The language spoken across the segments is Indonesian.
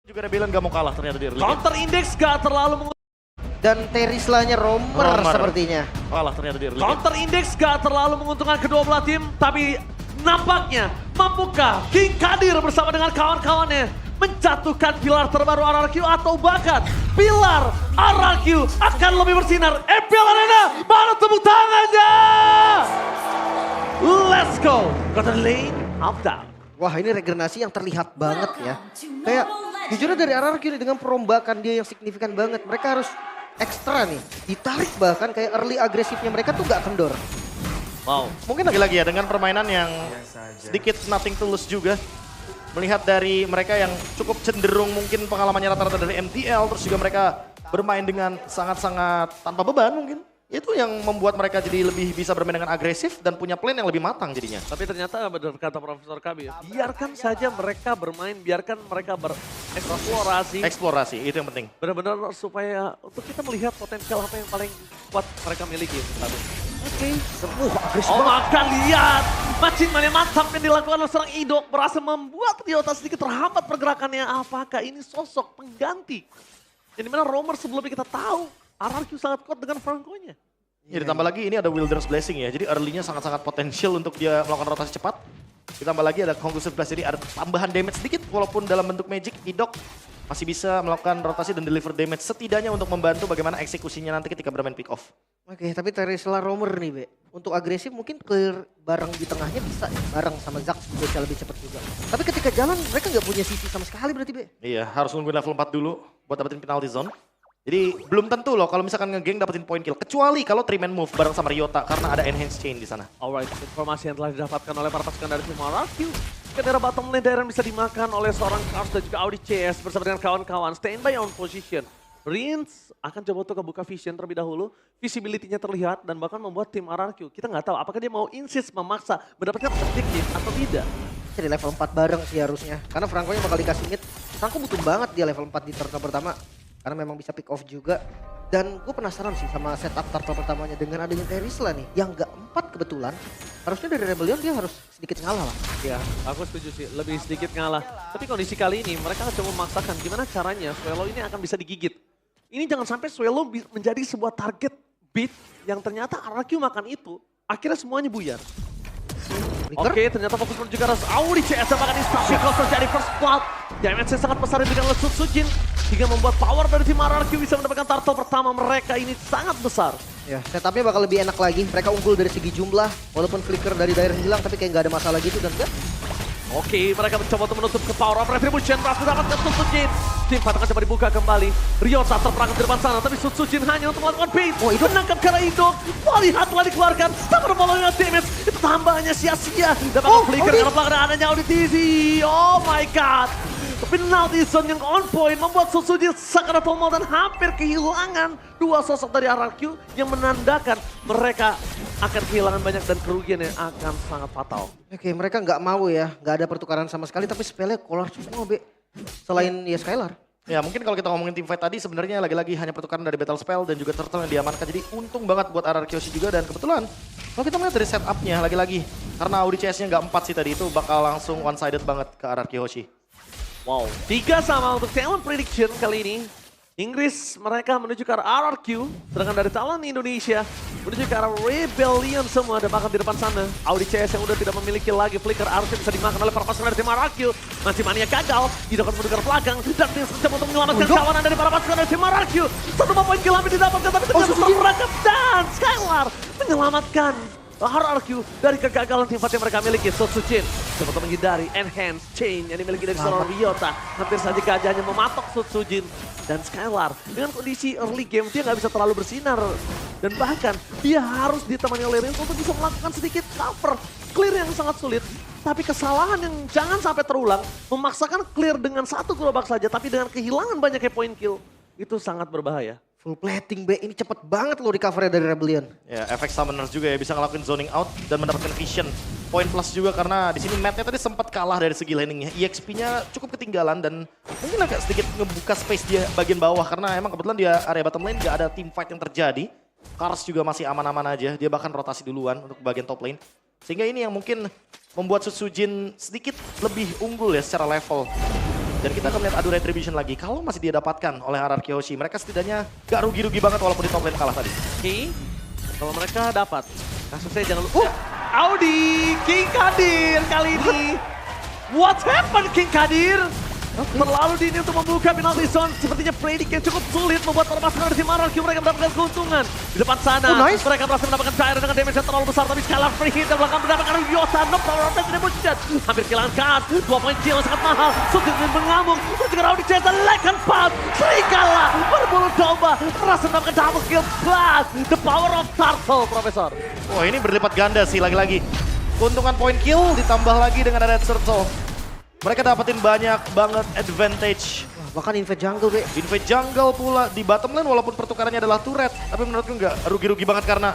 Juga ada bilang gak mau kalah ternyata di early game. Counter Index gak terlalu Dan Terisla-nya Romer sepertinya. Kalah ternyata di early game. Counter Index gak terlalu menguntungkan kedua belah tim, tapi nampaknya mampukah King Kadir bersama dengan kawan-kawannya menjatuhkan pilar terbaru RRQ atau bahkan pilar RRQ akan lebih bersinar. FPL Arena, mana tepuk tangannya? Let's go ke the lane of down. Wah, ini regenerasi yang terlihat banget ya. Kayak jujur dari RRQ nih, dengan perombakan dia yang signifikan banget. Mereka harus ekstra nih, ditarik bahkan kayak early agresifnya mereka tuh gak kendor. Wow, mungkin lagi-lagi ya dengan permainan yang sedikit nothing to lose juga. Melihat dari mereka yang cukup cenderung mungkin pengalamannya rata-rata dari MTL, terus juga mereka bermain dengan sangat-sangat tanpa beban mungkin. Itu yang membuat mereka jadi lebih bisa bermain dengan agresif dan punya plan yang lebih matang jadinya. Tapi ternyata benar kata Profesor Kabi, biarkan saja mereka bermain, biarkan mereka bereksplorasi. Eksplorasi, itu yang penting. Benar-benar supaya untuk kita melihat potensial apa yang paling kuat mereka miliki. Oke, agresif Oh banget. maka lihat, matching yang mantap yang dilakukan oleh seorang Idok berhasil membuat Ryota sedikit terhambat pergerakannya. Apakah ini sosok pengganti? Yang dimana Romer sebelumnya kita tahu, RRQ sangat kuat dengan Franco-nya. Ya, ditambah lagi ini ada Wilderness Blessing ya, jadi early-nya sangat-sangat potensial untuk dia melakukan rotasi cepat. Ditambah lagi ada Conclusive Blast, jadi ada tambahan damage sedikit walaupun dalam bentuk magic, Idok masih bisa melakukan rotasi dan deliver damage setidaknya untuk membantu bagaimana eksekusinya nanti ketika bermain pick off. Oke, tapi Terisla Romer nih, Be. Untuk agresif mungkin clear bareng di tengahnya bisa ya, bareng sama Zax bisa lebih cepat juga. Tapi ketika jalan mereka nggak punya sisi sama sekali berarti, Be. Iya, harus nungguin level 4 dulu buat dapetin penalty zone. Jadi belum tentu loh kalau misalkan ngegeng dapetin point kill. Kecuali kalau 3-man move bareng sama Ryota karena ada enhanced chain di sana. Alright, informasi yang telah didapatkan oleh para pasukan dari tim RRQ. Ke daerah bottom lane daerah bisa dimakan oleh seorang Kars dan juga Audi CS bersama dengan kawan-kawan. Stand by on position. Prince akan coba untuk buka vision terlebih dahulu. Visibility-nya terlihat dan bahkan membuat tim RRQ. Kita nggak tahu apakah dia mau insist memaksa mendapatkan objektif atau tidak. Jadi level 4 bareng sih harusnya. Karena Franco-nya bakal dikasih mid. Franco butuh banget dia level 4 di turtle pertama. Karena memang bisa pick off juga. Dan gue penasaran sih sama setup turtle pertamanya dengan adanya Terisla nih. Yang gak 4 kebetulan. Harusnya dari Rebellion dia harus sedikit ngalah lah. Ya, aku setuju sih. Lebih sedikit ngalah. Tapi kondisi kali ini mereka coba memaksakan gimana caranya Swallow ini akan bisa digigit. Ini jangan sampai Swallow menjadi sebuah target beat yang ternyata RRQ makan itu. Akhirnya semuanya buyar. Oke, ternyata fokus menuju ke arah Audi CS bahkan instasi kalau terjadi first blood. Damage sangat besar diberikan oleh Sutsujin hingga membuat power dari tim RRQ bisa mendapatkan turtle pertama mereka ini sangat besar. Ya, setupnya bakal lebih enak lagi. Mereka unggul dari segi jumlah. Walaupun flicker dari daerah hilang tapi kayak gak ada masalah gitu dan enggak. Oke, mereka mencoba untuk menutup ke power of retribution. Berhasil mendapatkan Sutsujin. Tim Fight akan coba dibuka kembali. Ryota terperangkap di depan sana, tapi Sutsujin hanya untuk melakukan bait. Oh, itu menangkap karena Idok. Lihat telah dikeluarkan. Tanpa following damage. Itu tambahannya sia-sia. Dapatkan flicker karena pelanggaran adanya Auditisi. Oh my god. Penalty zone yang on point membuat Sutsujin sangat formal dan hampir kehilangan dua sosok dari RRQ yang menandakan mereka akan kehilangan banyak dan kerugian yang akan sangat fatal. Oke, mereka nggak mau ya. Nggak ada pertukaran sama sekali tapi spellnya keluar semua, Be. Selain ya Skylar. Ya mungkin kalau kita ngomongin team fight tadi sebenarnya lagi-lagi hanya pertukaran dari battle spell dan juga turtle yang diamankan. Jadi untung banget buat RRQ juga dan kebetulan kalau kita melihat dari setupnya lagi-lagi. Karena Audi CS-nya nggak 4 sih tadi itu bakal langsung one-sided banget ke RRQ Hoshi. Wow, 3-3 untuk talent prediction kali ini. Inggris mereka menuju ke arah RRQ, sedangkan dari talent Indonesia menuju ke arah Rebellion semua ada bahkan di depan sana. Audi CS yang udah tidak memiliki lagi flicker harusnya bisa dimakan oleh para pasukan dari tim RRQ. Masih mania gagal, didapat menuju ke belakang dan tim mencoba untuk menyelamatkan kawanan dari para pasukan dari tim RRQ. Satu poin kill hampir didapatkan tapi ternyata terperangkap dan Skylar menyelamatkan RRQ dari kegagalan tim fight yang mereka miliki. Sutsujin coba untuk menghindari enhance chain yang dimiliki dari seorang Ryota. Hampir saja gajahnya mematok Sutsujin. Dan Skylar dengan kondisi early game dia nggak bisa terlalu bersinar. Dan bahkan dia harus ditemani oleh Rinso untuk bisa melakukan sedikit cover. Clear yang sangat sulit. Tapi kesalahan yang jangan sampai terulang. Memaksakan clear dengan satu gerobak saja tapi dengan kehilangan banyaknya point kill. Itu sangat berbahaya. Full plating, Be. Ini cepet banget loh recovernya dari Rebellion. Ya efek summoners juga ya bisa ngelakuin zoning out dan mendapatkan vision. Point plus juga karena di sini Matt-nya tadi sempat kalah dari segi laningnya. EXP-nya cukup ketinggalan dan mungkin agak sedikit ngebuka space dia bagian bawah karena emang kebetulan dia area bottom lane gak ada team fight yang terjadi. Kars juga masih aman-aman aja, dia bahkan rotasi duluan untuk bagian top lane. Sehingga ini yang mungkin membuat Sutsujin sedikit lebih unggul ya secara level. Dan kita akan melihat adu retribution lagi. Kalau masih dia dapatkan oleh RRQ Hoshi, mereka setidaknya gak rugi-rugi banget walaupun di top lane kalah tadi. Oke, kalau mereka dapat, kasusnya jangan lupa. Audi, King Kadir kali ini. What happened King Kadir? Terlalu dini untuk membuka penalty zone. Sepertinya Predict yang cukup sulit membuat para pasukan dari tim RRQ mereka mendapatkan keuntungan. Di depan sana, nice. mereka berhasil mendapatkan Tyre dengan damage yang terlalu besar. Tapi Skylar free hit dan belakang mendapatkan Yota. No power of the Revolution. Hampir kehilangan Kas. 2 poin kill sangat mahal. Sutil mengamuk. Juga Audi Chester, Lekan Pump. Serigala berbulu domba. Berhasil mendapatkan double kill. Plus the power of Turtle, Profesor. Wah ini berlipat ganda sih lagi-lagi. Keuntungan point kill ditambah lagi dengan ada Red Turtle. Mereka dapetin banyak banget advantage. Bahkan invade jungle, Be. Invade jungle pula di bottom lane walaupun pertukarannya adalah turret. Tapi menurutku nggak rugi-rugi banget karena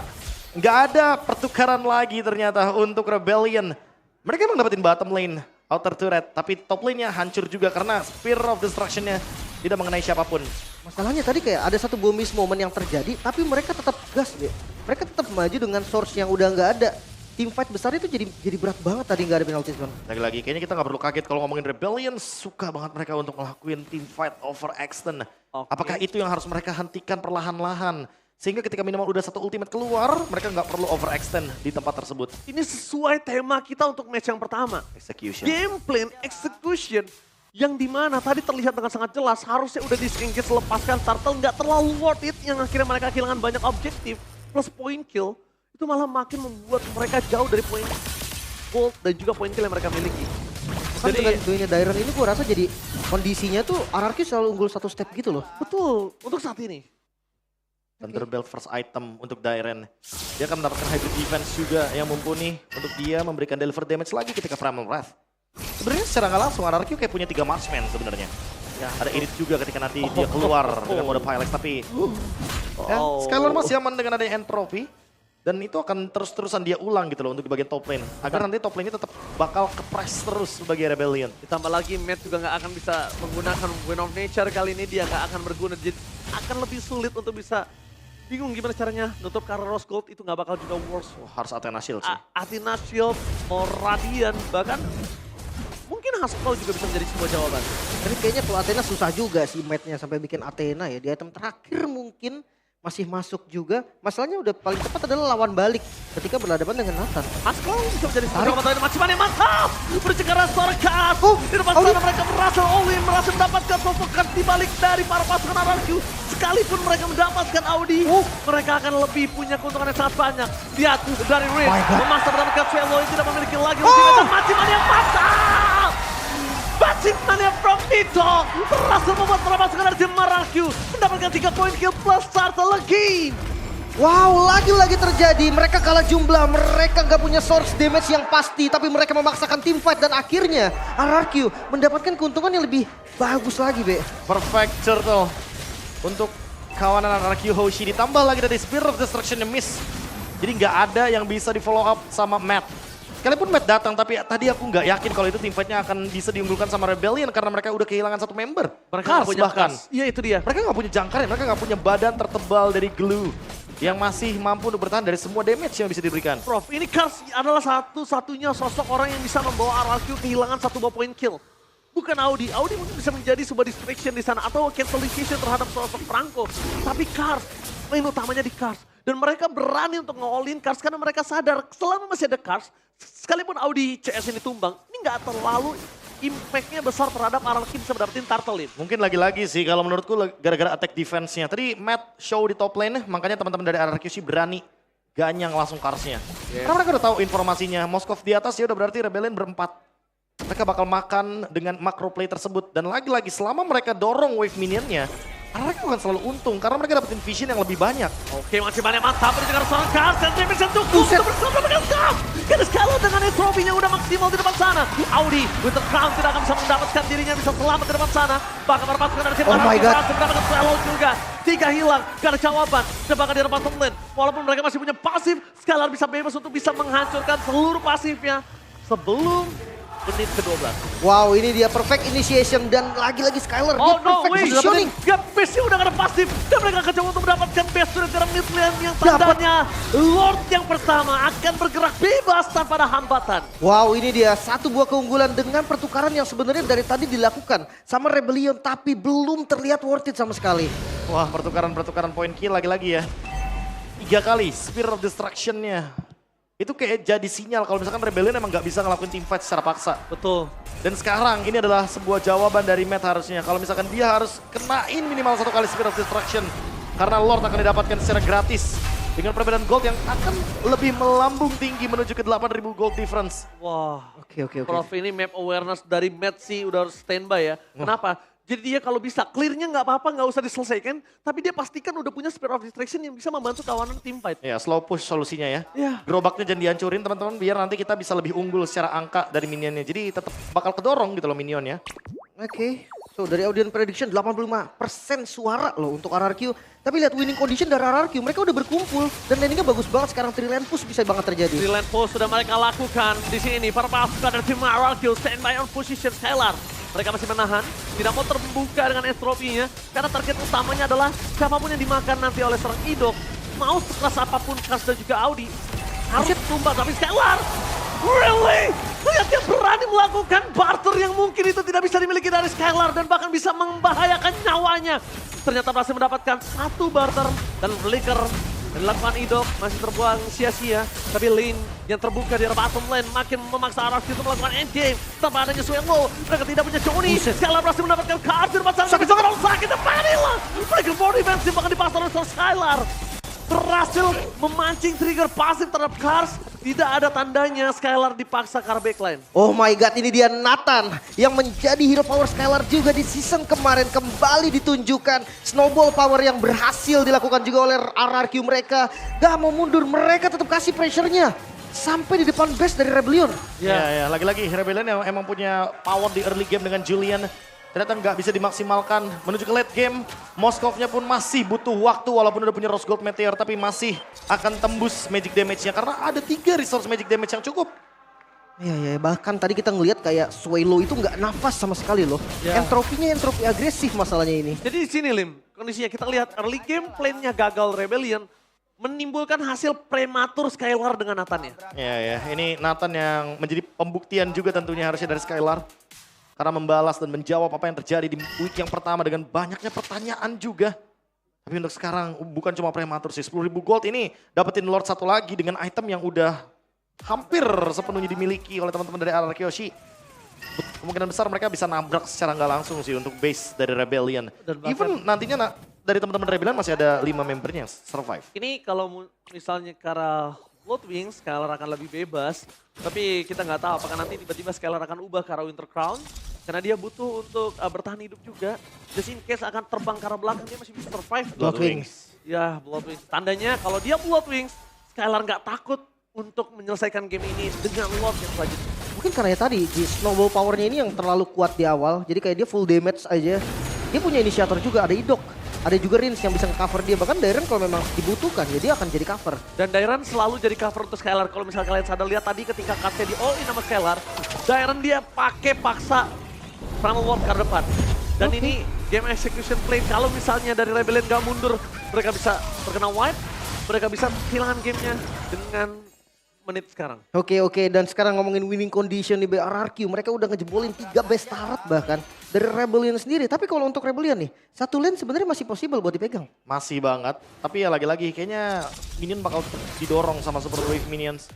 nggak ada pertukaran lagi ternyata untuk Rebellion. Mereka emang dapetin bottom lane outer turret. Tapi top lane-nya hancur juga karena Spear of Destruction-nya tidak mengenai siapapun. Masalahnya tadi kayak ada satu bomis moment yang terjadi, tapi mereka tetap gas, Be. Mereka tetap maju dengan source yang udah nggak ada. Tim fight besar itu jadi berat banget tadi nggak ada penalty zone. Lagi-lagi kayaknya kita nggak perlu kaget kalau ngomongin Rebellion, suka banget mereka untuk ngelakuin team fight overextend. Apakah itu yang harus mereka hentikan perlahan-lahan? Sehingga ketika minimal udah satu ultimate keluar, mereka nggak perlu overextend di tempat tersebut. Ini sesuai tema kita untuk match yang pertama. Execution. Game plan, execution. Yang dimana tadi terlihat dengan sangat jelas harusnya udah disengkit lepaskan Turtle nggak terlalu worth it yang akhirnya mereka kehilangan banyak objektif plus point kill. Itu malah makin membuat mereka jauh dari poin gold dan juga poin kill yang mereka miliki. Jadi dengan dunia Dairon ini gue rasa jadi kondisinya tuh RRQ selalu unggul satu step gitu loh. Betul, untuk saat ini. Thunderbolt first item untuk Dairen. Dia akan mendapatkan hybrid defense juga yang mumpuni untuk dia memberikan deliver damage lagi ketika Primal Wrath. Sebenarnya secara nggak langsung RRQ kayak punya 3 marksman sebenarnya. Ya, ada Irit juga ketika nanti dia keluar dengan mode Pylex tapi ya, Skylar masih aman dengan adanya entropy. Dan itu akan terus-terusan dia ulang gitu loh untuk di bagian top lane. Agar nanti top lane-nya tetap bakal kepres terus sebagai Rebellion. Ditambah lagi Matt juga nggak akan bisa menggunakan Wind of Nature kali ini. Dia nggak akan berguna. Jadi akan lebih sulit untuk bisa bingung gimana caranya nutup karena Rose Gold itu nggak bakal juga worse. Harus Athena Shield sih. Athena Shield, mau Radiant, bahkan mungkin Haskell juga bisa menjadi sebuah jawaban. Tapi kayaknya kalau Athena susah juga sih match-nya sampai bikin Athena ya. Di item terakhir mungkin masih masuk juga. Masalahnya udah paling tepat adalah lawan balik ketika berhadapan dengan Nathan. Haskell bisa menjadi sebuah jawaban. Macam mantap! Bercekara Sorkas. Di depan sana mereka berhasil all-in, berhasil mendapatkan provokan di balik dari para pasukan RRQ. Sekalipun mereka mendapatkan Audi, mereka akan lebih punya keuntungan yang sangat banyak. Lihat dari Riz, memaksa mendapatkan Velo yang tidak memiliki lagi ultimate dan Maciman yang mantap! Maciman from Nito berhasil membuat para pasukan dari tim RRQ mendapatkan 3 poin kill plus Turtle lagi. Wow, lagi-lagi terjadi. Mereka kalah jumlah, mereka nggak punya source damage yang pasti, tapi mereka memaksakan team fight dan akhirnya RRQ mendapatkan keuntungan yang lebih bagus lagi, Be. Perfect Turtle untuk kawanan RRQ Hoshi, ditambah lagi dari Spear of Destruction yang miss. Jadi nggak ada yang bisa di follow up sama Matt. Sekalipun Matt datang, tapi tadi aku nggak yakin kalau itu team fight-nya akan bisa diunggulkan sama Rebellion karena mereka udah kehilangan satu member. Mereka Kars nggak punya bahkan. Iya itu dia. Mereka nggak punya jangkar, mereka nggak punya badan tertebal dari glue yang masih mampu untuk bertahan dari semua damage yang bisa diberikan. Prof, ini Kars adalah satu-satunya sosok orang yang bisa membawa RRQ kehilangan 1 poin kill. Bukan Audi. Audi mungkin bisa menjadi sebuah distraction di sana atau cancellation terhadap sosok Franco. Tapi Kars, main utamanya di Kars. Dan mereka berani untuk nge-all-in Kars karena mereka sadar selama masih ada Kars, sekalipun Audi CS ini tumbang, ini nggak terlalu impact-nya besar terhadap RRQ bisa mendapatkan Turtle. Mungkin lagi-lagi sih kalau menurutku gara-gara attack defense-nya. Tadi Matt show di top lane, makanya teman-teman dari RRQ sih berani ganyang langsung Kars-nya. Karena mereka udah tahu informasinya, Moskov di atas ya udah berarti Rebellion berempat. Mereka bakal makan dengan macro play tersebut. Dan lagi-lagi selama mereka dorong wave minionnya, RRQ akan selalu untung karena mereka dapetin vision yang lebih banyak. Oke, masih banyak mantap dari seorang Kars dan damage yang cukup untuk bersama dengan Kars. Karena Skylar dengan entropinya udah maksimal di depan sana. Audi, Winter Crown tidak akan bisa mendapatkan dirinya bisa selamat di depan sana. Bahkan para pasukan dari tim RRQ berhasil mendapatkan Skylar juga. 3 hilang, gak ada jawaban. Dan bahkan di depan top lane, walaupun mereka masih punya pasif, Skylar bisa bebas untuk bisa menghancurkan seluruh pasifnya. Sebelum menit ke-12. Wow, ini dia perfect initiation dan lagi-lagi Skylar dia Oh no, perfect wait, positioning. Gap base udah gak ada pasif. Dan mereka akan coba untuk mendapatkan base sudah ke mid lane yang tandanya Lord yang pertama akan bergerak bebas tanpa ada hambatan. Wow, ini dia satu buah keunggulan dengan pertukaran yang sebenarnya dari tadi dilakukan sama Rebellion tapi belum terlihat worth it sama sekali. Wah, pertukaran point kill lagi-lagi ya. 3 kali Spear of Destruction-nya. Itu kayak jadi sinyal kalau misalkan Rebellion emang nggak bisa ngelakuin team fight secara paksa. Betul. Dan sekarang ini adalah sebuah jawaban dari Matt harusnya. Kalau misalkan dia harus kenain minimal 1 kali Spear of Destruction. Karena Lord akan didapatkan secara gratis. Dengan perbedaan gold yang akan lebih melambung tinggi menuju ke 8.000 gold difference. Wah. Oke. Prof ini map awareness dari Matt sih udah harus standby ya. Kenapa? Jadi dia kalau bisa clearnya nggak apa-apa, nggak usah diselesaikan. Tapi dia pastikan udah punya Spear of Distraction yang bisa membantu kawanan team fight. Ya, slow push solusinya ya. Ya. Gerobaknya jangan dihancurin teman-teman biar nanti kita bisa lebih unggul secara angka dari minionnya. Jadi tetap bakal kedorong gitu loh minionnya. Oke. So dari audience prediction 85% suara loh untuk RRQ. Tapi lihat winning condition dari RRQ, mereka udah berkumpul. Dan landingnya bagus banget sekarang, 3 lane push bisa banget terjadi. Di lane push sudah mereka lakukan di sini. Para pasukan dari tim RRQ standby on position Skylar. Mereka masih menahan, tidak mau terbuka dengan estropinya. Karena target utamanya adalah siapapun yang dimakan nanti oleh seorang Idok. Mau sekeras apapun Kars dan juga Audi. Harus tumbang, tapi Skylar. Really? Lihat dia berani melakukan barter yang mungkin itu tidak bisa dimiliki dari Skylar. Dan bahkan bisa membahayakan nyawanya. Ternyata berhasil mendapatkan 1 barter dan flicker. Dan dilakukan Idok masih terbuang sia-sia. Tapi Lin yang terbuka di arah bottom lane makin memaksa RRQ untuk melakukan endgame. Tanpa adanya Swallow, mereka tidak punya Johnny. Skylar berhasil mendapatkan card di depan sana. Tapi terlalu sakit dan Vanilla. Mereka body defensive bahkan dipasang oleh Skylar. Berhasil memancing trigger pasif terhadap Kars. Tidak ada tandanya Skylar dipaksa ke arah backline. Oh my god, ini dia Nathan yang menjadi hero power Skylar juga di season kemarin kembali ditunjukkan. Snowball power yang berhasil dilakukan juga oleh RRQ mereka. Gak mau mundur, mereka tetap kasih pressure-nya. Sampai di depan base dari Rebellion. Ya, lagi-lagi Rebellion yang emang punya power di early game dengan Julian. Ternyata nggak bisa dimaksimalkan menuju ke late game. Moskovnya pun masih butuh waktu walaupun udah punya Rose Gold Meteor. Tapi masih akan tembus magic damage-nya karena ada 3 resource magic damage yang cukup. Iya, bahkan tadi kita ngelihat kayak Swallow itu nggak nafas sama sekali loh. Ya. Entropinya entropi agresif masalahnya ini. Jadi di sini Lim, kondisinya kita lihat early game plan-nya gagal Rebellion. Menimbulkan hasil prematur Skylar dengan Nathan-nya. Ya, ini Nathan yang menjadi pembuktian juga tentunya harusnya dari Skylar. Karena membalas dan menjawab apa yang terjadi di week yang pertama dengan banyaknya pertanyaan juga. Tapi untuk sekarang bukan cuma prematur sih, 10.000 gold ini dapetin Lord 1 lagi dengan item yang udah hampir sepenuhnya dimiliki oleh teman-teman dari RRQ Yoshi. Kemungkinan besar mereka bisa nabrak secara nggak langsung sih untuk base dari Rebellion. Even nantinya dari teman-teman Rebellion masih ada 5 membernya yang survive. Ini kalau misalnya ke arah Bloodwings, Skylar akan lebih bebas. Tapi kita nggak tahu apakah nanti tiba-tiba Skylar akan ubah ke arah Winter Crown. Karena dia butuh untuk bertahan hidup juga. Just in case akan terbang ke arah belakang, dia masih bisa survive. Bloodwings. Ya, Bloodwings. Tandanya kalau dia Bloodwings, Skylar nggak takut untuk menyelesaikan game ini dengan Lord yang selanjutnya. Mungkin karena ya tadi di snowball powernya ini yang terlalu kuat di awal. Jadi kayak dia full damage aja. Dia punya inisiator juga, ada Idok. Ada juga Rins yang bisa cover dia. Bahkan Dairon kalau memang dibutuhkan ya dia akan jadi cover. Dan Dairon selalu jadi cover untuk Skylar. Kalau misalnya kalian sadar, lihat tadi ketika Katya di all in sama Skylar, Dairon dia pakai paksa Primal Ward ke depan. Dan ini game execution play. Kalau misalnya dari Rebellion gak mundur, mereka bisa terkena wipe. Mereka bisa kehilangan gamenya dengan menit sekarang. Oke, dan sekarang ngomongin winning condition di RRQ. Mereka udah ngejebolin 3 best turret bahkan dari Rebellion sendiri. Tapi kalau untuk Rebellion nih, 1 lane sebenarnya masih possible buat dipegang. Masih banget, tapi ya lagi-lagi kayaknya minion bakal didorong sama Super Wave Minions.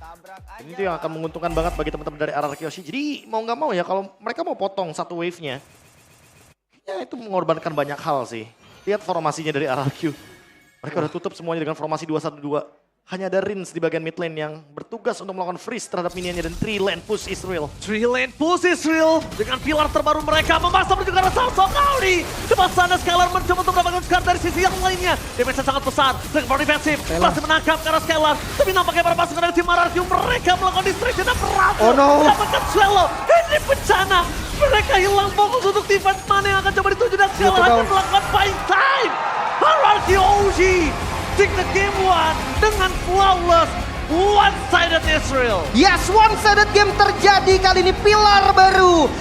Ini tuh yang akan menguntungkan banget bagi teman-teman dari RRQ Yoshi. Jadi mau nggak mau ya kalau mereka mau potong 1 wave-nya, kayaknya itu mengorbankan banyak hal sih. Lihat formasinya dari RRQ. Mereka udah tutup semuanya dengan formasi 2-1-2. Hanya ada Rins di bagian mid lane yang bertugas untuk melakukan freeze terhadap minionnya dan 3 lane push is real. 3 lane push is real dengan pilar terbaru mereka memaksa menuju ke arah Samsung Audi. Depan sana Skylar mencoba untuk mendapatkan scar dari sisi yang lainnya. Damage sangat besar, dengan defensif masih menangkap ke arah Skylar. Tapi nampaknya para pasukan dari tim RRQ mereka melakukan distraction dan berhasil mendapatkan Swallow. Ini bencana, mereka hilang fokus untuk defense mana yang akan coba dituju dan Skylar akan melakukan buying time. RRQ OG take the game 1 dengan flawless. one-sided Israel. Yes, one-sided game terjadi kali ini, pilar baru